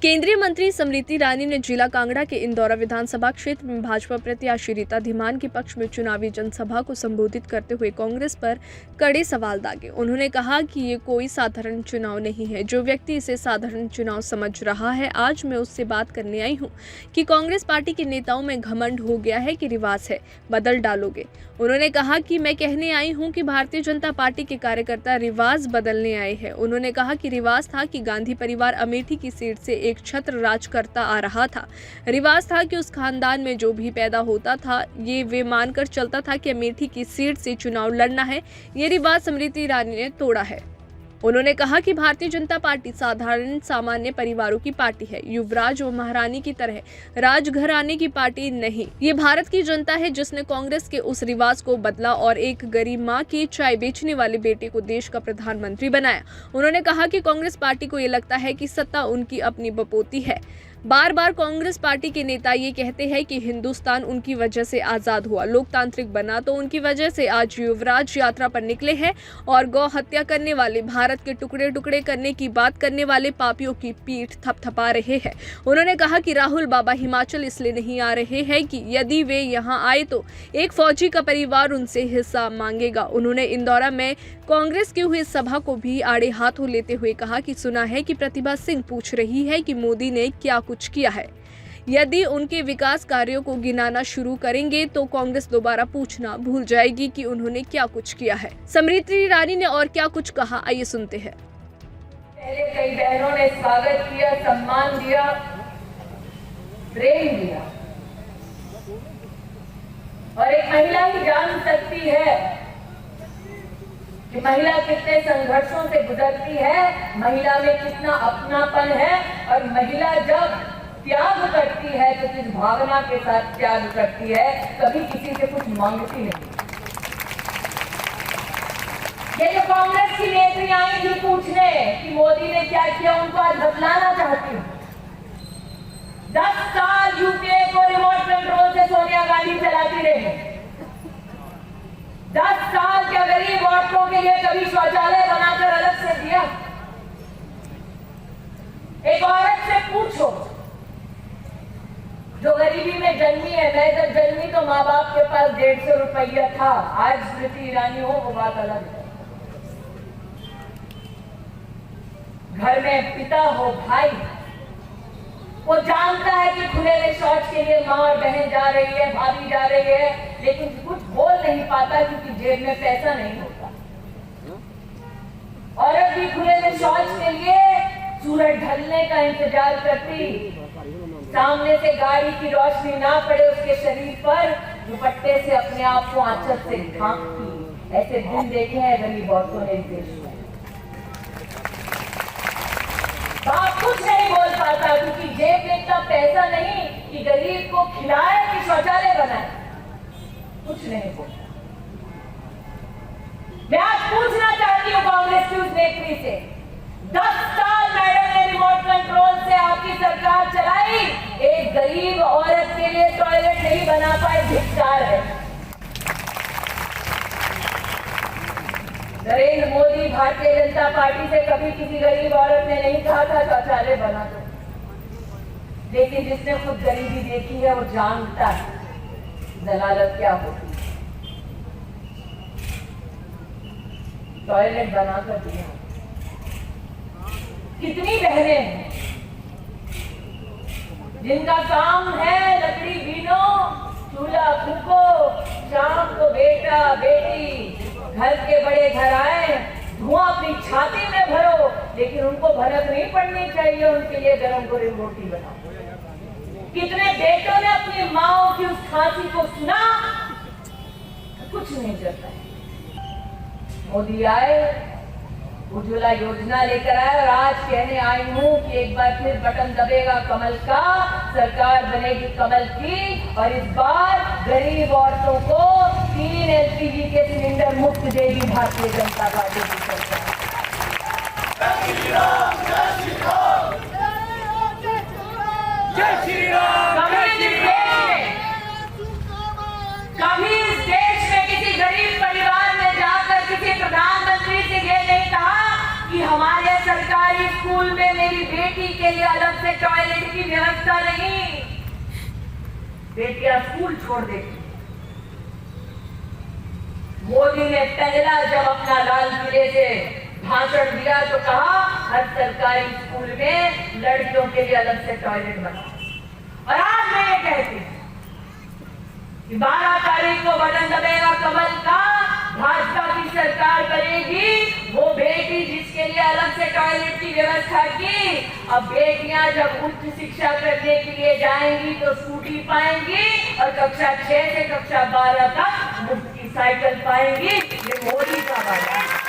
केंद्रीय मंत्री स्मृति ईरानी ने जिला कांगड़ा के इंदौरा विधानसभा क्षेत्र में भाजपा प्रत्याशी रीता धीमान के पक्ष में चुनावी जनसभा को संबोधित करते हुए कांग्रेस पर कड़े सवाल दागे। उन्होंने कहा कि ये कोई साधारण चुनाव नहीं है। जो व्यक्ति इसे साधारण चुनाव समझ रहा है, आज मैं उससे बात करने आई हूँ कि कांग्रेस पार्टी के नेताओं में घमंड हो गया है कि रिवाज है, बदल डालोगे। उन्होंने कहा कि मैं कहने आई हूँ कि भारतीय जनता पार्टी के कार्यकर्ता रिवाज बदलने आए हैं। उन्होंने कहा कि रिवाज था कि गांधी परिवार अमेठी की सीट से एक छत्र राज करता आ रहा था। रिवाज था कि उस खानदान में जो भी पैदा होता था, ये वे मानकर चलता था कि अमेठी की सीट से चुनाव लड़ना है। ये रिवाज स्मृति ईरानी ने तोड़ा है। उन्होंने कहा कि भारतीय जनता पार्टी साधारण सामान्य परिवारों की पार्टी है, युवराज व महारानी की तरह राजघराने की पार्टी नहीं। ये भारत की जनता है जिसने कांग्रेस के उस रिवाज को बदला और एक गरीब माँ की चाय बेचने वाले बेटे को देश का प्रधानमंत्री बनाया। उन्होंने कहा कि कांग्रेस पार्टी को ये लगता है कि सत्ता उनकी अपनी बपोती है। बार बार कांग्रेस पार्टी के नेता ये कहते हैं कि हिंदुस्तान उनकी वजह से आजाद हुआ, लोकतांत्रिक बना, तो उनकी वजह से आज युवराज यात्रा पर निकले हैं और गौ हत्या करने वाले, भारत के टुकड़े टुकड़े करने की बात करने वाले पापियों की पीठ थपथपा रहे हैं। उन्होंने कहा कि राहुल बाबा हिमाचल इसलिए नहीं आ रहे हैं कि यदि वे यहाँ आए तो एक फौजी का परिवार उनसे हिस्सा मांगेगा। उन्होंने इंदौरा में कांग्रेस की हुई सभा को भी आड़े हाथों लेते हुए कहा कि सुना है कि प्रतिभा सिंह पूछ रही है कि मोदी ने क्या कुछ किया है। यदि उनके विकास कार्यों को गिनाना शुरू करेंगे तो कांग्रेस दोबारा पूछना भूल जाएगी कि उन्होंने क्या कुछ किया है। स्मृति ईरानी ने और क्या कुछ कहा, आइए सुनते हैं। पहले कई बहनों ने स्वागत किया, सम्मान दिया, प्रेम दिया, और एक महिला ही जान सकती है कि महिला कितने संघर्षों से गुजरती है, महिला में कितना अपनापन है, और महिला जब त्याग करती है तो किस भावना के साथ त्याग करती है, कभी किसी से कुछ मांगती नहीं। ये जो कांग्रेस की नेत्री आई थी पूछने कि मोदी ने क्या किया, उनको आज बतलाना चाहती हूँ। 10 साल यूपीए को रिमोट कंट्रोल से सोनिया गांधी चलाती रही। 10 साल के गरीब औरतों के लिए कभी शौचालय बनाकर अलग से दिया? एक औरत से पूछो जो गरीबी में जन्मी है। मैं जब जन्मी तो माँ बाप के पास 150 रुपया था, आज स्मृति ईरानी हो वो बात अलग है। घर में पिता हो, भाई, वो जानता है कि खुले में शौच के लिए माँ और बहन जा रही है, भाभी जा रही है, लेकिन कुछ बोल नहीं पाता क्योंकि जेब में पैसा नहीं होता। औरत भी खुले में शौच के लिए सूरज ढलने का इंतजार करती, सामने से गाड़ी की रोशनी ना पड़े उसके शरीर पर, दुपट्टे से अपने आप को आंचल से ढांकती। ऐसे दिन देखे हैं गरीब औरतों ने इस देश में। बाप कुछ नहीं बोल पाता क्योंकि जेब में इतना पैसा नहीं कि गरीब को खिलाए कि शौचालय बनाए, कुछ नहीं बोलता। मैं आज पूछना चाहती हूँ कांग्रेस की उस नेत्री से, 10 साल मैडम ने रिमोट कंट्रोल से आपकी सरकार चलाई, एक गरीब औरत के लिए टॉयलेट नहीं बना पाए, धिक्कार है। नरेंद्र मोदी भारतीय जनता पार्टी से कभी किसी गरीब औरत ने नहीं कहा था शौचालय बना दो, लेकिन जिसने खुद गरीबी देखी है वो जानता है जलालत क्या होती है। टॉयलेट बनाकर दिया। कितनी बहनें हैं जिनका काम है लकड़ी बीनो, चूल्हा फूको, शाम को बेटा बेटी घर के बड़े घर आए, धुआं अपनी छाती में भरो, लेकिन उनको भनक नहीं पड़नी चाहिए, उनके लिए गरम गरम रोटी बनाओ। कितने बेटों ने अपनी माओ की उस खांसी को सुना, कुछ नहीं चलता है। मोदी आए, उज्ज्वला योजना लेकर आए, और आज कहने आई हूँ कि एक बार फिर बटन दबेगा कमल का, सरकार बनेगी कमल की, और इस बार गरीब औरतों को 3 एलपीजी के सिलेंडर मुफ्त देगी भारतीय जनता पार्टी की सरकार। कभी इस देश में किसी गरीब परिवार में जाकर किसी प्रधानमंत्री से ये नहीं कहा कि हमारे सरकार सरकारी स्कूल में मेरी बेटी के लिए अलग से टॉयलेट की व्यवस्था नहीं। बेटियां स्कूल छोड़ देती। मोदी ने पहला जब अपना लाल किले से भाषण दिया तो कहा हर सरकारी स्कूल में लड़कियों के लिए अलग से टॉयलेट बना। और आज मैं ये कहती हूं कि 12 तारीख को बटन दबेगा कमल का, भाजपा की सरकार करेगी। वो बेटी जिसके लिए अलग से टॉयलेट की व्यवस्था की, अब बेटियां जब उच्च शिक्षा करने के लिए जाएंगी तो स्कूटी पाएंगी और कक्षा 6 से कक्षा 12 तक मुफ्त की साइकिल पाएंगी। ये मोदी का वादा है।